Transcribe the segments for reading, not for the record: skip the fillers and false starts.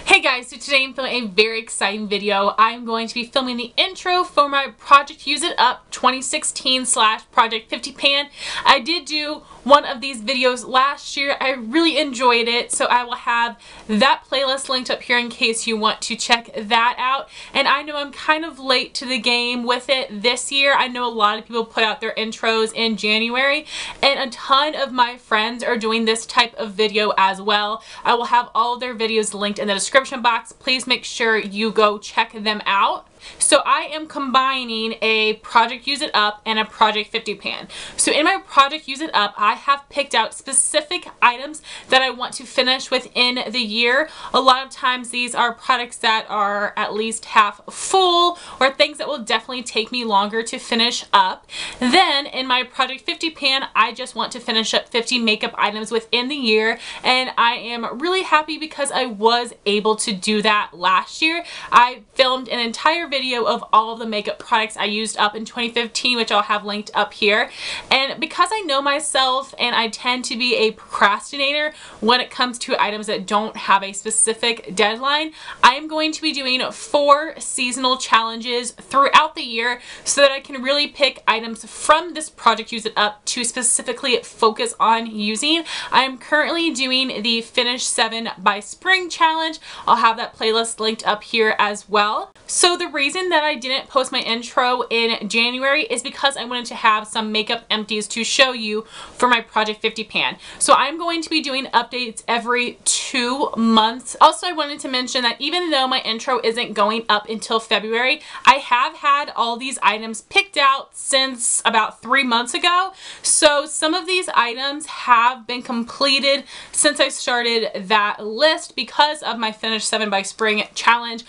Hey guys, so today I'm filming a very exciting video. I'm going to be filming the intro for my Project Use It Up 2016 / Project 50 pan. I did do one of these videos last year. I really enjoyed it, so I will have that playlist linked up here in case you want to check that out. And I know I'm kind of late to the game with it this year. I know a lot of people put out their intros in January, and a ton of my friends are doing this type of video as well. I will have all of their videos linked in the description box. Please make sure you go check them out. So I am combining a Project Use It Up and a Project 50 pan. So in my Project Use It Up, I have picked out specific items that I want to finish within the year. A lot of times these are products that are at least half full or things that will definitely take me longer to finish up. Then in my Project 50 pan, I just want to finish up 50 makeup items within the year, and I am really happy because I was able to do that last year. I filmed an entire video of all of the makeup products I used up in 2015, which I'll have linked up here. And because I know myself and I tend to be a procrastinator when it comes to items that don't have a specific deadline, I am going to be doing 4 seasonal challenges throughout the year so that I can really pick items from this Project Use It Up to specifically focus on using. I am currently doing the Finish 7 by Spring challenge. I'll have that playlist linked up here as well. So the reason that I didn't post my intro in January is because I wanted to have some makeup empties to show you for my Project 50 pan. So I'm going to be doing updates every 2 months. Also, I wanted to mention that even though my intro isn't going up until February, I have had all these items picked out since about 3 months ago. So some of these items have been completed since I started that list because of my Finish 7 by Spring challenge.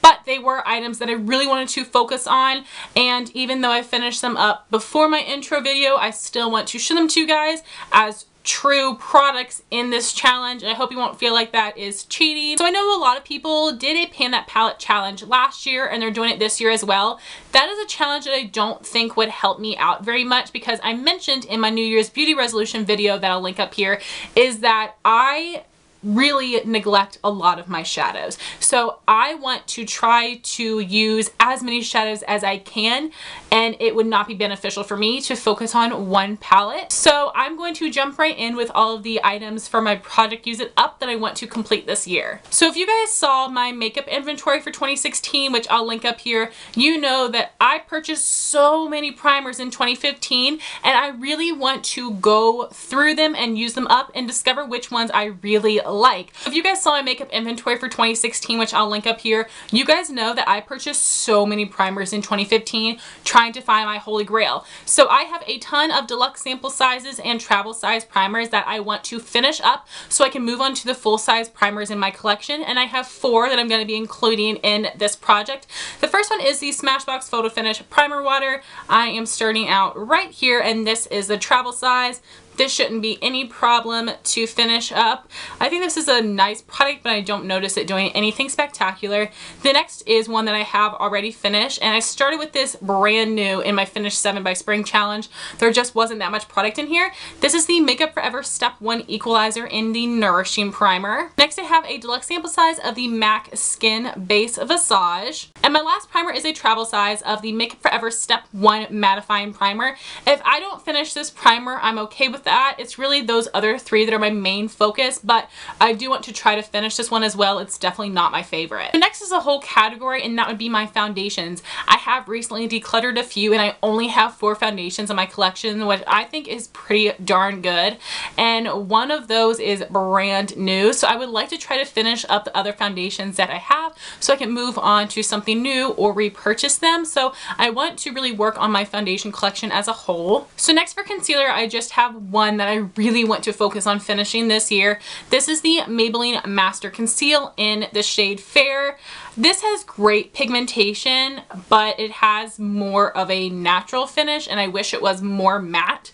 But they were items that I really wanted to focus on, and even though I finished them up before my intro video, I still want to show them to you guys as true products in this challenge. I hope you won't feel like that is cheating. So I know a lot of people did a Pan That Palette challenge last year and they're doing it this year as well. That is a challenge that I don't think would help me out very much because I mentioned in my New Year's beauty resolution video that I'll link up here is that I really neglect a lot of my shadows. So I want to try to use as many shadows as I can, and it would not be beneficial for me to focus on one palette. So I'm going to jump right in with all of the items for my Project Use It Up that I want to complete this year. So if you guys saw my makeup inventory for 2016, which I'll link up here, you know that I purchased so many primers in 2015, and I really want to go through them and use them up and discover which ones I really like. If you guys saw my makeup inventory for 2016, which I'll link up here, you guys know that I purchased so many primers in 2015 trying to find my holy grail. So I have a ton of deluxe sample sizes and travel size primers that I want to finish up so I can move on to the full size primers in my collection, and I have 4 that I'm going to be including in this project. The first one is the Smashbox Photo Finish Primer Water. I am starting out right here, and this is the travel size. This shouldn't be any problem to finish up. I think this is a nice product, but I don't notice it doing anything spectacular. The next is one that I have already finished, and I started with this brand new in my Finish 7 by Spring challenge. There just wasn't that much product in here. This is the Makeup Forever Step 1 Equalizer in the Nourishing Primer. Next, I have a deluxe sample size of the MAC Skin Base Visage. And my last primer is a travel size of the Makeup Forever Step 1 Mattifying Primer. If I don't finish this primer, I'm okay with that. It's really those other 3 that are my main focus, but I do want to try to finish this one as well. It's definitely not my favorite. The next is a whole category, and that would be my foundations. I have recently decluttered a few, and I only have 4 foundations in my collection, which I think is pretty darn good. And one of those is brand new, so I would like to try to finish up the other foundations that I have so I can move on to something new or repurchase them. So I want to really work on my foundation collection as a whole. So next for concealer, I just have one that I really want to focus on finishing this year. This is the Maybelline Master Conceal in the shade Fair. This has great pigmentation, but it has more of a natural finish, and I wish it was more matte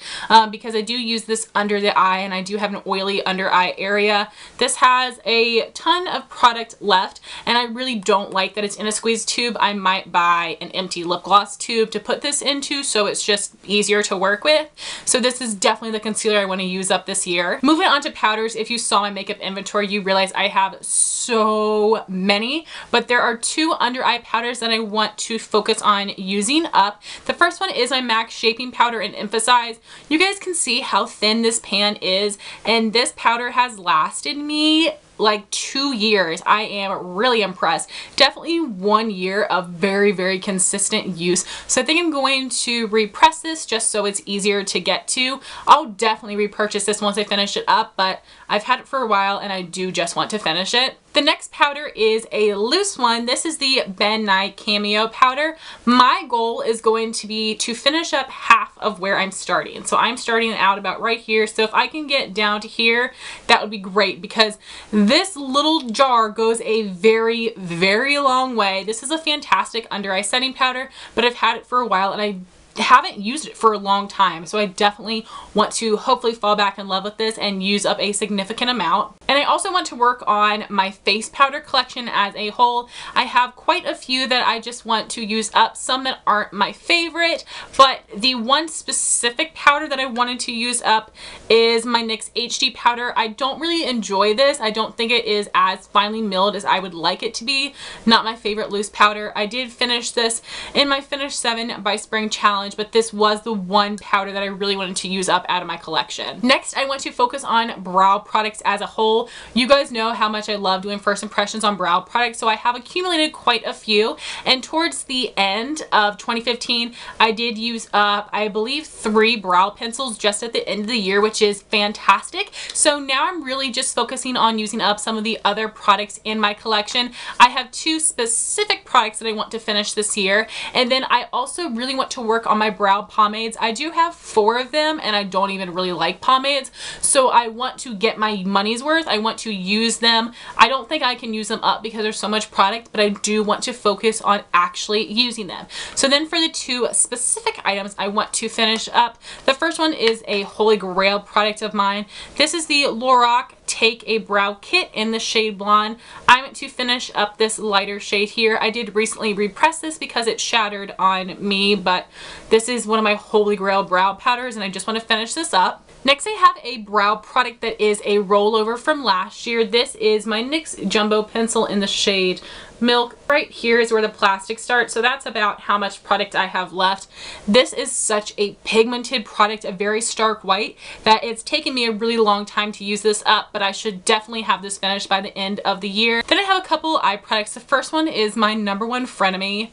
because I do use this under the eye, and I do have an oily under eye area. This has a ton of product left, and I really don't like that it's in a squeeze grease tube, I might buy an empty lip gloss tube to put this into so it's just easier to work with. So this is definitely the concealer I want to use up this year. Moving on to powders, if you saw my makeup inventory, you realize I have so many, but there are 2 under eye powders that I want to focus on using up. The first one is my MAC Shaping Powder in Emphasize. You guys can see how thin this pan is, and this powder has lasted me like 2 years. I am really impressed. Definitely 1 year of very, very consistent use. So I think I'm going to repress this just so it's easier to get to. I'll definitely repurchase this once I finish it up, but I've had it for a while and I do just want to finish it. The next powder is a loose one. This is the Nye Cameo Powder. My goal is going to be to finish up half of where I'm starting. So I'm starting out about right here. So if I can get down to here, that would be great, because this little jar goes a very, very long way. This is a fantastic under eye setting powder, but I've had it for a while and I haven't used it for a long time, so I definitely want to hopefully fall back in love with this and use up a significant amount. And I also want to work on my face powder collection as a whole. I have quite a few that I just want to use up, some that aren't my favorite, but the one specific powder that I wanted to use up is my NYX HD Powder. I don't really enjoy this. I don't think it is as finely milled as I would like it to be. Not my favorite loose powder. I did finish this in my Finish 7 by Spring Challenge, but this was the one powder that I really wanted to use up out of my collection. Next, I want to focus on brow products as a whole. You guys know how much I love doing first impressions on brow products, so I have accumulated quite a few, and towards the end of 2015, I did use up, I believe, 3 brow pencils just at the end of the year, which is fantastic. So now I'm really just focusing on using up some of the other products in my collection. I have 2 specific products that I want to finish this year, and then I also really want to work on my brow pomades. I do have 4 of them and I don't even really like pomades, so I want to get my money's worth. I want to use them. I don't think I can use them up because there's so much product, but I do want to focus on actually using them. So then for the 2 specific items I want to finish up, the first one is a holy grail product of mine. This is the Lorac Take a Brow Kit in the shade Blonde. I want to finish up this lighter shade here. I did recently repress this because it shattered on me, but this is one of my holy grail brow powders and I just want to finish this up. Next, I have a brow product that is a rollover from last year. This is my NYX Jumbo Pencil in the shade Milk. Right here is where the plastic starts, so that's about how much product I have left. This is such a pigmented product, a very stark white, that it's taken me a really long time to use this up, but I should definitely have this finished by the end of the year. Then I have a couple eye products. The first one is my #1 frenemy,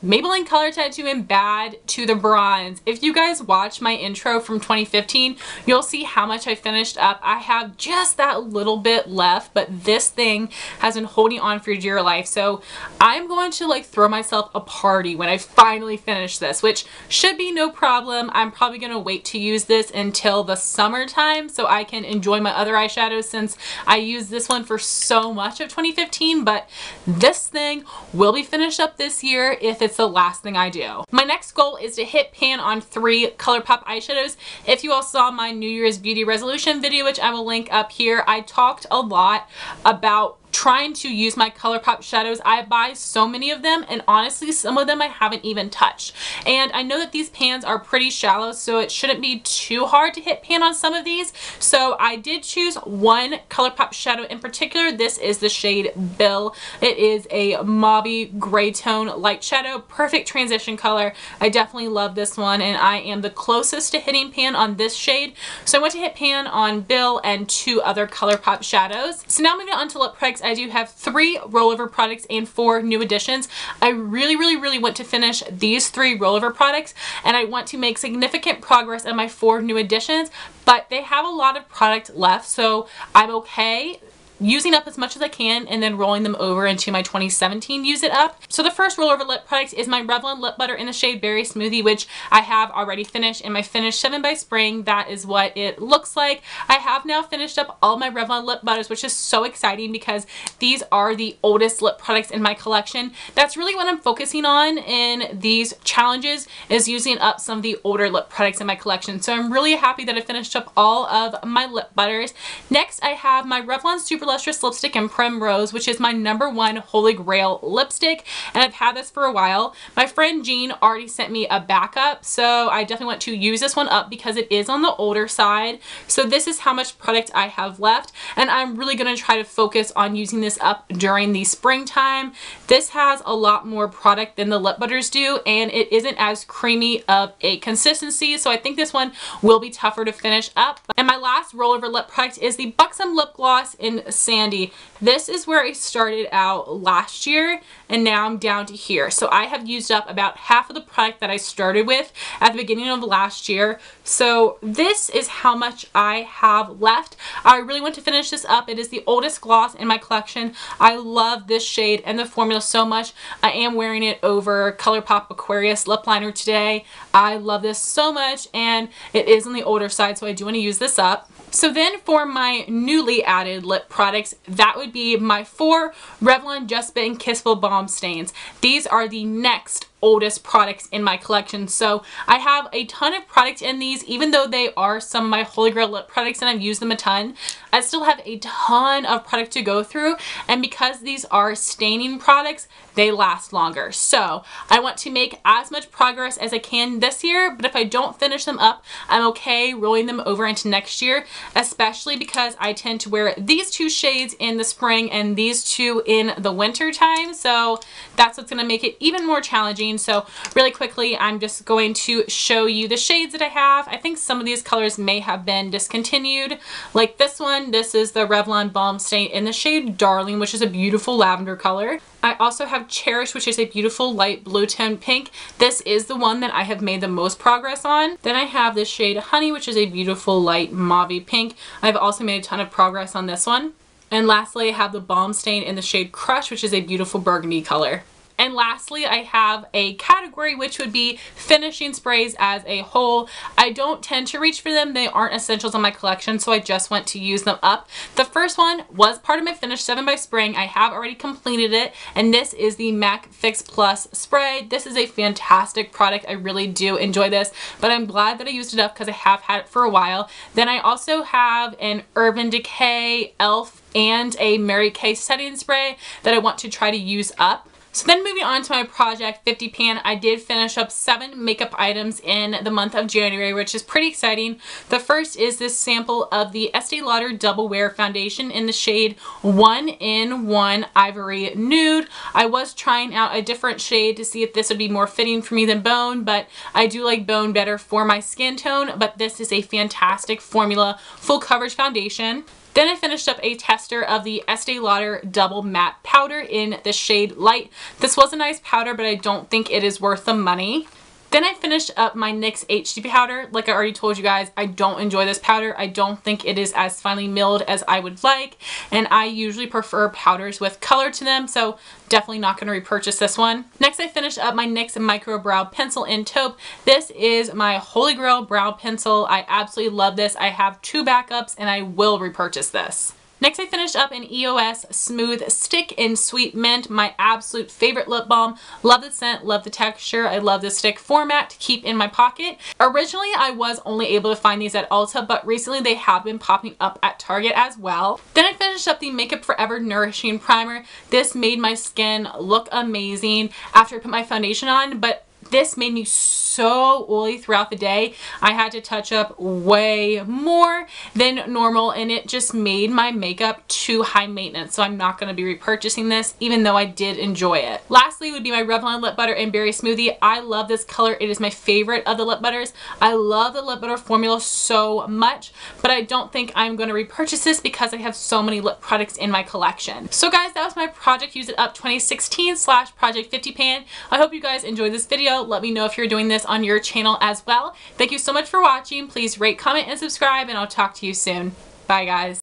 Maybelline Color Tattoo in Bad to the Bronze. If you guys watch my intro from 2015, you'll see how much I finished up. I have just that little bit left, but this thing has been holding on for dear life. So I'm going to like throw myself a party when I finally finish this, which should be no problem. I'm probably going to wait to use this until the summertime so I can enjoy my other eyeshadows, since I used this one for so much of 2015, but this thing will be finished up this year if it's the last thing I do. My next goal is to hit pan on 3 ColourPop eyeshadows. If you all saw my New Year's beauty resolution video, which I will link up here, I talked a lot about trying to use my ColourPop shadows. I buy so many of them, and honestly some of them I haven't even touched. And I know that these pans are pretty shallow, so it shouldn't be too hard to hit pan on some of these. So I did choose one ColourPop shadow in particular. This is the shade Bill. It is a mauvey gray tone light shadow. Perfect transition color. I definitely love this one, and I am the closest to hitting pan on this shade. So I went to hit pan on Bill and 2 other ColourPop shadows. So now moving on to lip products, I do have 3 rollover products and 4 new additions. I really want to finish these 3 rollover products, and I want to make significant progress on my 4 new additions, but they have a lot of product left, so I'm okay using up as much as I can and then rolling them over into my 2017 use it up. So the first rollover lip product is my Revlon lip butter in the shade Berry Smoothie, which I have already finished in my Finish 7 by Spring. That is what it looks like. I have now finished up all my Revlon lip butters, which is so exciting because these are the oldest lip products in my collection. That's really what I'm focusing on in these challenges, is using up some of the older lip products in my collection. So I'm really happy that I finished up all of my lip butters. Next, I have my Revlon Super Lustrous lipstick in Primrose, which is my #1 holy grail lipstick, and I've had this for a while. My friend Jean already sent me a backup, so I definitely want to use this one up because it is on the older side. So this is how much product I have left, and I'm really going to try to focus on using this up during the springtime. This has a lot more product than the lip butters do, and it isn't as creamy of a consistency, so I think this one will be tougher to finish up. And my last rollover lip product is the Buxom lip gloss in Sandy. This is where I started out last year, and now I'm down to here. So I have used up about half of the product that I started with at the beginning of last year. So this is how much I have left. I really want to finish this up. It is the oldest gloss in my collection. I love this shade and the formula so much. I am wearing it over ColourPop Aquarius lip liner today. I love this so much, and it is on the older side, so I do want to use this up. So then for my newly added lip products, that would be my 4 Revlon Just Bitten Kissable Balm stains. These are the next oldest products in my collection, so I have a ton of product in these. Even though they are some of my holy grail lip products and I've used them a ton, I still have a ton of product to go through, and because these are staining products, they last longer. So I want to make as much progress as I can this year, but if I don't finish them up, I'm okay rolling them over into next year, especially because I tend to wear these 2 shades in the spring and these 2 in the winter time, so that's what's going to make it even more challenging. So really quickly, I'm just going to show you the shades that I have. I think some of these colors may have been discontinued, like this one. This is the Revlon Balm stain in the shade Darling, which is a beautiful lavender color. I also have Cherish, which is a beautiful light blue tone pink. This is the one that I have made the most progress on. Then I have the shade Honey, which is a beautiful light mauve pink. I've also made a ton of progress on this one. And lastly, I have the Balm stain in the shade Crush, which is a beautiful burgundy color. And lastly, I have a category which would be finishing sprays as a whole. I don't tend to reach for them. They aren't essentials in my collection, so I just want to use them up. The first one was part of my Finish 7 by Spring. I have already completed it, and this is the MAC Fix Plus spray. This is a fantastic product. I really do enjoy this, but I'm glad that I used it up because I have had it for a while. Then I also have an Urban Decay, e.l.f., and a Mary Kay setting spray that I want to try to use up. So then moving on to my Project 50 pan, I did finish up 7 makeup items in the month of January, which is pretty exciting. The first is this sample of the Estee Lauder Double Wear Foundation in the shade 1-in-1 Ivory Nude. I was trying out a different shade to see if this would be more fitting for me than Bone, but I do like Bone better for my skin tone, but this is a fantastic formula, full coverage foundation. Then I finished up a tester of the Estee Lauder Double Matte Powder in the shade Light. This was a nice powder, but I don't think it is worth the money. Then I finished up my NYX HD Powder. Like I already told you guys, I don't enjoy this powder. I don't think it is as finely milled as I would like, and I usually prefer powders with color to them, so definitely not going to repurchase this one. Next, I finished up my NYX Micro Brow Pencil in Taupe. This is my holy grail brow pencil. I absolutely love this. I have 2 backups, and I will repurchase this. Next, I finished up an EOS Smooth Stick in Sweet Mint, my absolute favorite lip balm. Love the scent, love the texture. I love the stick format to keep in my pocket. Originally, I was only able to find these at Ulta, but recently they have been popping up at Target as well. Then I finished up the Makeup Forever Nourishing Primer. This made my skin look amazing after I put my foundation on, but this made me so oily throughout the day. I had to touch up way more than normal, and it just made my makeup too high maintenance, so I'm not going to be repurchasing this, even though I did enjoy it. Lastly would be my Revlon Lip Butter in Berry Smoothie. I love this color. It is my favorite of the lip butters. I love the lip butter formula so much, but I don't think I'm going to repurchase this because I have so many lip products in my collection. So guys, that was my Project Use It Up 2016/Project 50 pan. I hope you guys enjoyed this video. Let me know if you're doing this on your channel as well. Thank you so much for watching. Please rate, comment, and subscribe, and I'll talk to you soon. Bye guys.